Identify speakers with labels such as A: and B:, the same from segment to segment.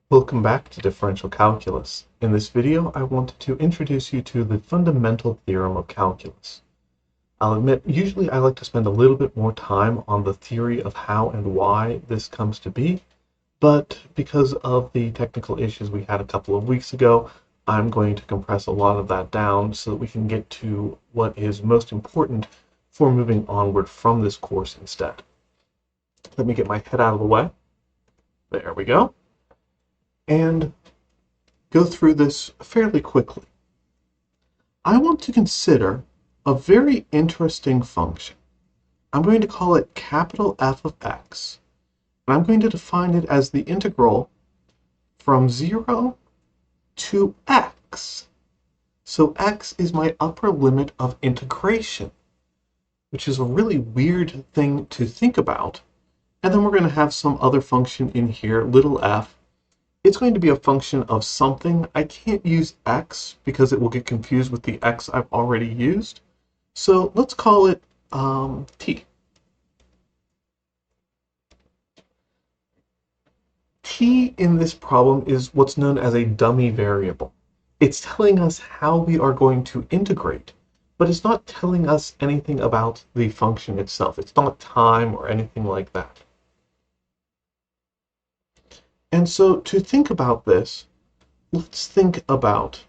A: Welcome back to Differential Calculus. In this video, I wanted to introduce you to the fundamental theorem of calculus. I'll admit, usually I like to spend a little bit more time on the theory of how and why this comes to be, but because of the technical issues we had a couple of weeks ago, I'm going to compress a lot of that down so that we can get to what is most important for moving onward from this course instead. Let me get my head out of the way. There we go. And go through this fairly quickly. I want to consider a very interesting function. I'm going to call it capital F of x, and I'm going to define it as the integral from 0 to x. So x is my upper limit of integration, which is a really weird thing to think about. And then we're going to have some other function in here, little f. It's going to be a function of something. I can't use x because it will get confused with the x I've already used. So let's call it t. T in this problem is what's known as a dummy variable. It's telling us how we are going to integrate, but it's not telling us anything about the function itself. It's not time or anything like that. And so to think about this, let's think about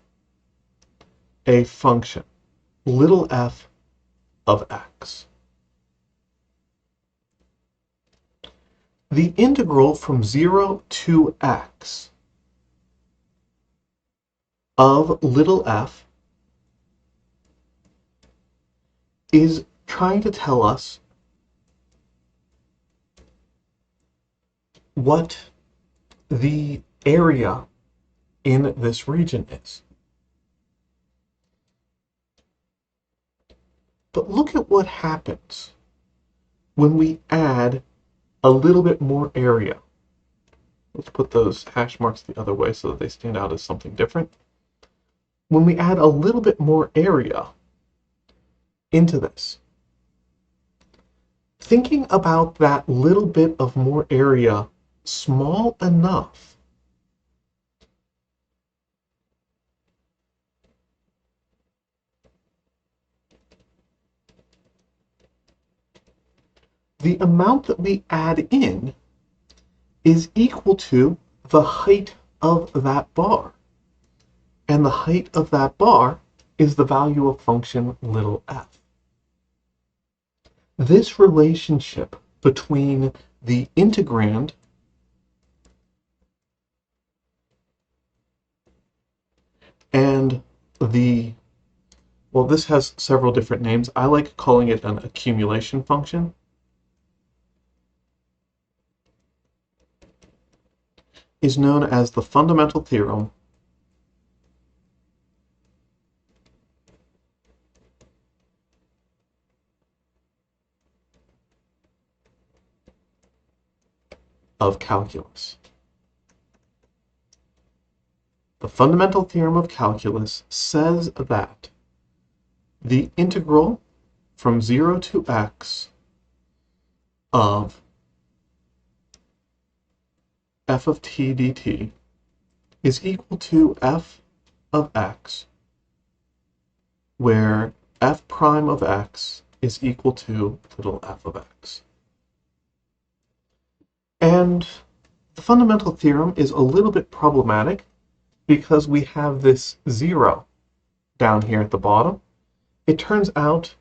A: a function, little f of x. The integral from 0 to x of little f is trying to tell us what the area in this region is. But look at what happens when we add a little bit more area. Let's put those hash marks the other way so that they stand out as something different. When we add a little bit more area into this, thinking about that little bit of more area small enough the amount that we add in is equal to the height of that bar. And the height of that bar is the value of function little f. This relationship between the integrand and well, this has several different names. I like calling it an accumulation function. Is known as the fundamental theorem of calculus. The fundamental theorem of calculus says that the integral from 0 to x of f of t dt is equal to f of x, where f prime of x is equal to little f of x. And the fundamental theorem is a little bit problematic because we have this 0 down here at the bottom. It turns out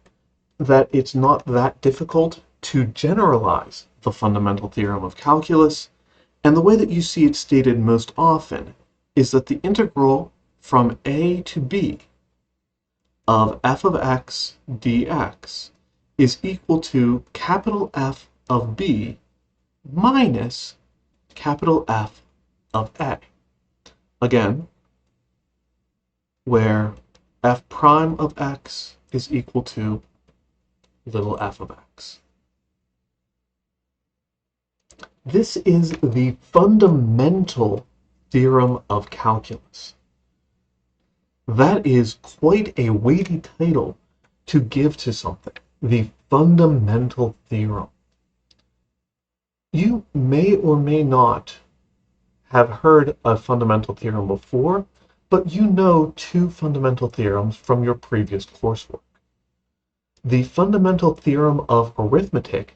A: that it's not that difficult to generalize the fundamental theorem of calculus, and the way that you see it stated most often is that the integral from a to b of f of x dx is equal to capital F of b minus capital F of a. Again, where f prime of x is equal to little f of x. This is the fundamental theorem of calculus. That is quite a weighty title to give to something, the fundamental theorem. You may or may not have heard a fundamental theorem before, but you know two fundamental theorems from your previous coursework. The fundamental theorem of arithmetic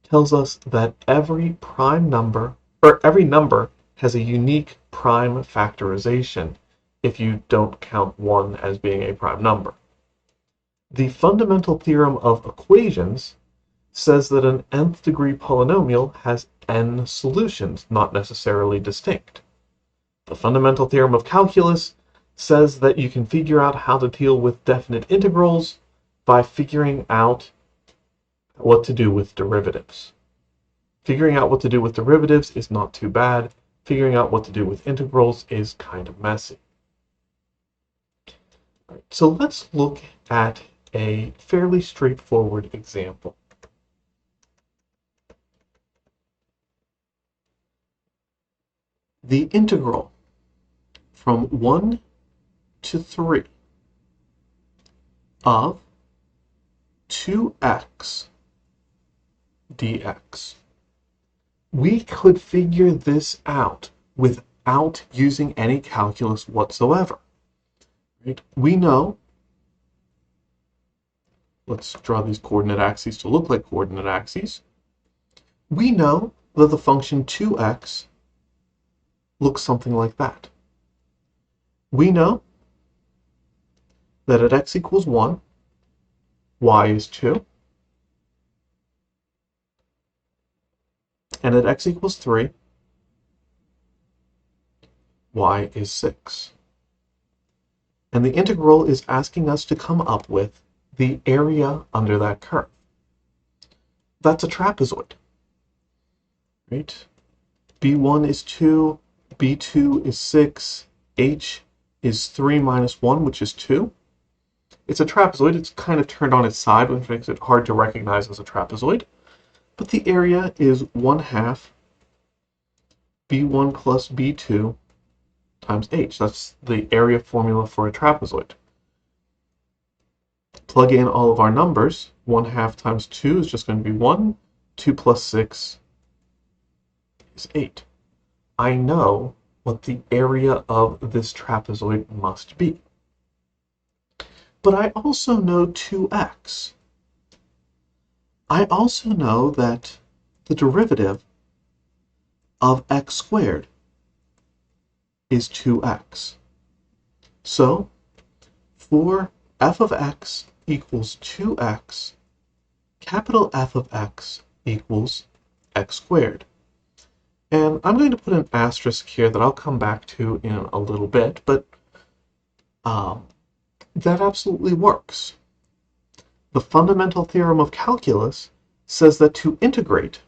A: tells us that every number has a unique prime factorization if you don't count one as being a prime number. The fundamental theorem of equations says that an nth degree polynomial has n solutions, not necessarily distinct. The fundamental theorem of calculus says that you can figure out how to deal with definite integrals by figuring out what to do with derivatives. Figuring out what to do with derivatives is not too bad. Figuring out what to do with integrals is kind of messy. So let's look at a fairly straightforward example. The integral from 1 to 3 of 2x dx. We could figure this out without using any calculus whatsoever. Right? We know, let's draw these coordinate axes to look like coordinate axes. We know that the function 2x looks something like that. We know that at x equals 1, y is 2, and at x equals 3, y is 6. And the integral is asking us to come up with the area under that curve. That's a trapezoid, right? B1 is 2, B2 is 6, H is 3 minus 1, which is 2. It's a trapezoid. It's kind of turned on its side, which makes it hard to recognize as a trapezoid. But the area is 1/2 B1 plus B2 times H. That's the area formula for a trapezoid. Plug in all of our numbers. 1/2 times 2 is just going to be 1. 2 plus 6 is 8. I know what the area of this trapezoid must be. But I also know 2x. I also know that the derivative of x squared is 2x. So, for f of x equals 2x, capital F of x equals x squared. And I'm going to put an asterisk here that I'll come back to in a little bit, but that absolutely works. The fundamental theorem of calculus says that to integrate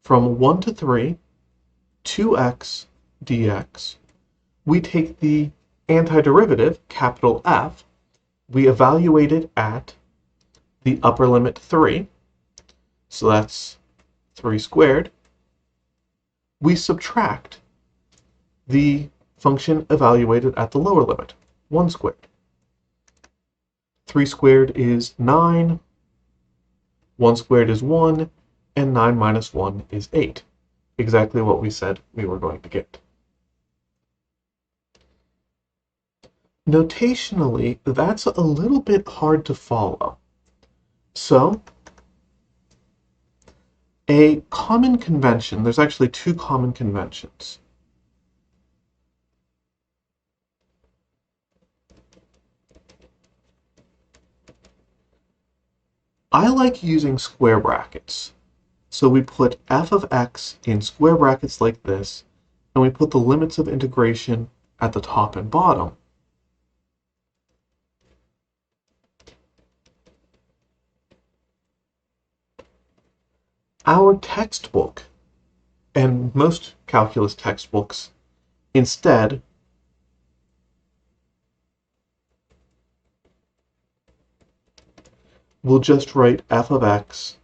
A: from 1 to 3, 2x dx, we take the antiderivative, capital F, we evaluate it at the upper limit 3, so that's 3 squared. We subtract the function evaluated at the lower limit, 1 squared. 3 squared is 9, 1 squared is 1, and 9 minus 1 is 8. Exactly what we said we were going to get. Notationally, that's a little bit hard to follow. So, a common convention, there's actually two common conventions. I like using square brackets. So we put f of x in square brackets like this, and we put the limits of integration at the top and bottom. Our textbook, and most calculus textbooks, instead will just write f of x,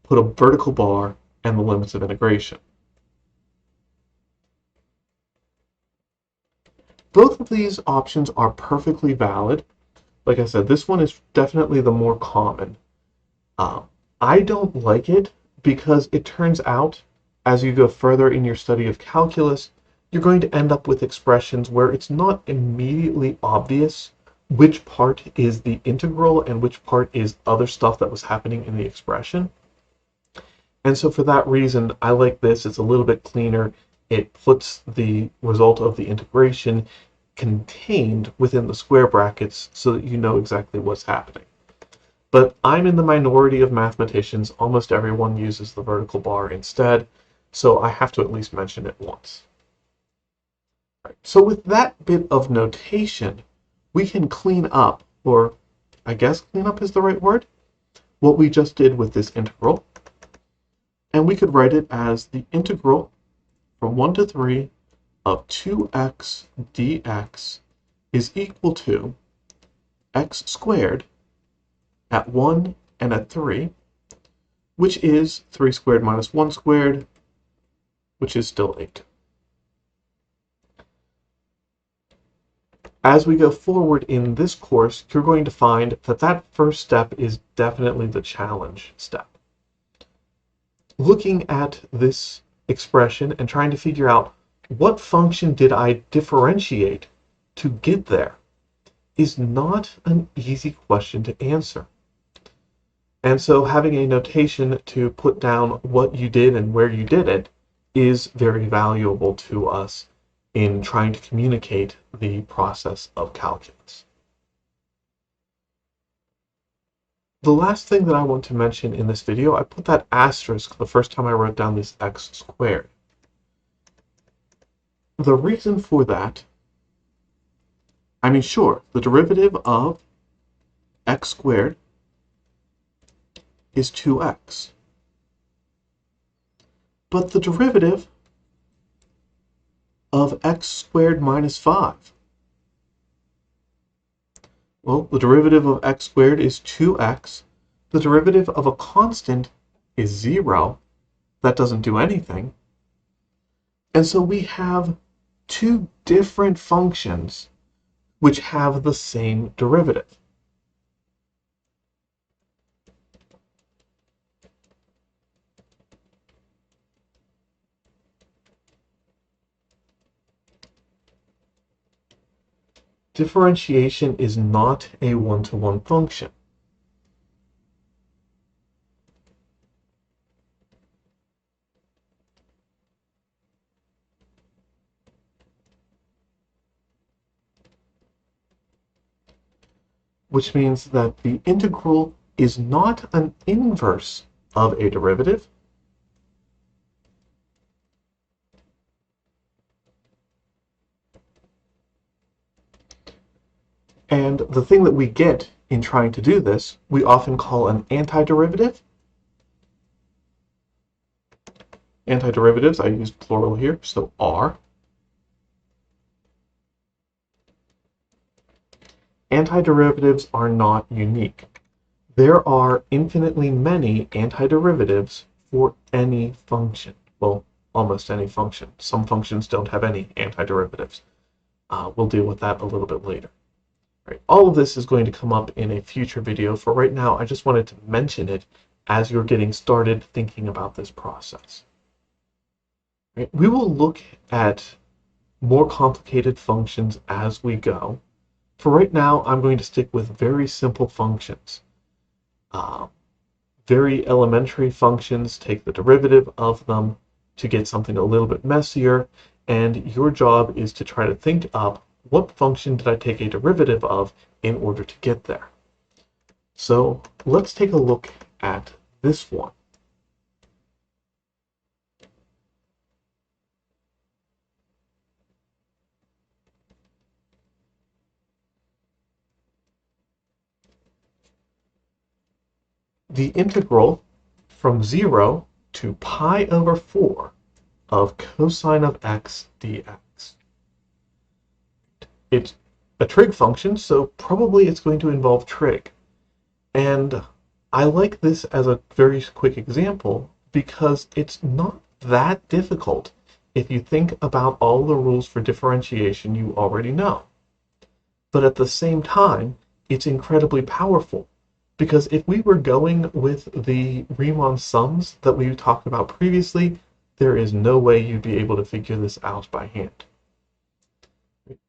A: put a vertical bar, and the limits of integration. Both of these options are perfectly valid. Like I said, this one is definitely the more common. I don't like it because it turns out as you go further in your study of calculus, you're going to end up with expressions where it's not immediately obvious which part is the integral and which part is other stuff that was happening in the expression. And so for that reason, I like this. It's a little bit cleaner. It puts the result of the integration contained within the square brackets so that you know exactly what's happening. But I'm in the minority of mathematicians. Almost everyone uses the vertical bar instead, so I have to at least mention it once. Right. So with that bit of notation, we can clean up, or I guess clean up is the right word, what we just did with this integral. And we could write it as the integral from 1 to 3 of 2x dx is equal to x squared at 1 and at 3, which is 3 squared minus 1 squared, which is still 8. As we go forward in this course, you're going to find that that first step is definitely the challenge step. Looking at this expression and trying to figure out what function did I differentiate to get there is not an easy question to answer. And so having a notation to put down what you did and where you did it is very valuable to us in trying to communicate the process of calculus. The last thing that I want to mention in this video, I put that asterisk the first time I wrote down this x squared. The reason for that, I mean, sure, the derivative of x squared is 2x. But the derivative of x squared minus 5, well, the derivative of x squared is 2x. The derivative of a constant is 0. That doesn't do anything. And so we have two different functions which have the same derivative. Differentiation is not a one-to-one function. Which means that the integral is not an inverse of a derivative. And the thing that we get in trying to do this, we often call an antiderivative. Antiderivatives, I use plural here, so are. Antiderivatives are not unique. There are infinitely many antiderivatives for any function. Well, almost any function. Some functions don't have any antiderivatives. We'll deal with that a little bit later. Right. All of this is going to come up in a future video. For right now, I just wanted to mention it as you're getting started thinking about this process. Right. We will look at more complicated functions as we go. For right now, I'm going to stick with very simple functions. Very elementary functions, take the derivative of them to get something a little bit messier, and your job is to try to think up what function did I take a derivative of in order to get there. So let's take a look at this one. The integral from 0 to pi over 4 of cosine of x dx. It's a trig function, so probably it's going to involve trig. And I like this as a very quick example because it's not that difficult if you think about all the rules for differentiation you already know. But at the same time, it's incredibly powerful because if we were going with the Riemann sums that we talked about previously, there is no way you'd be able to figure this out by hand.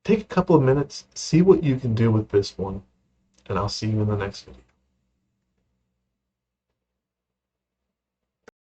A: Take a couple of minutes, see what you can do with this one, and I'll see you in the next video.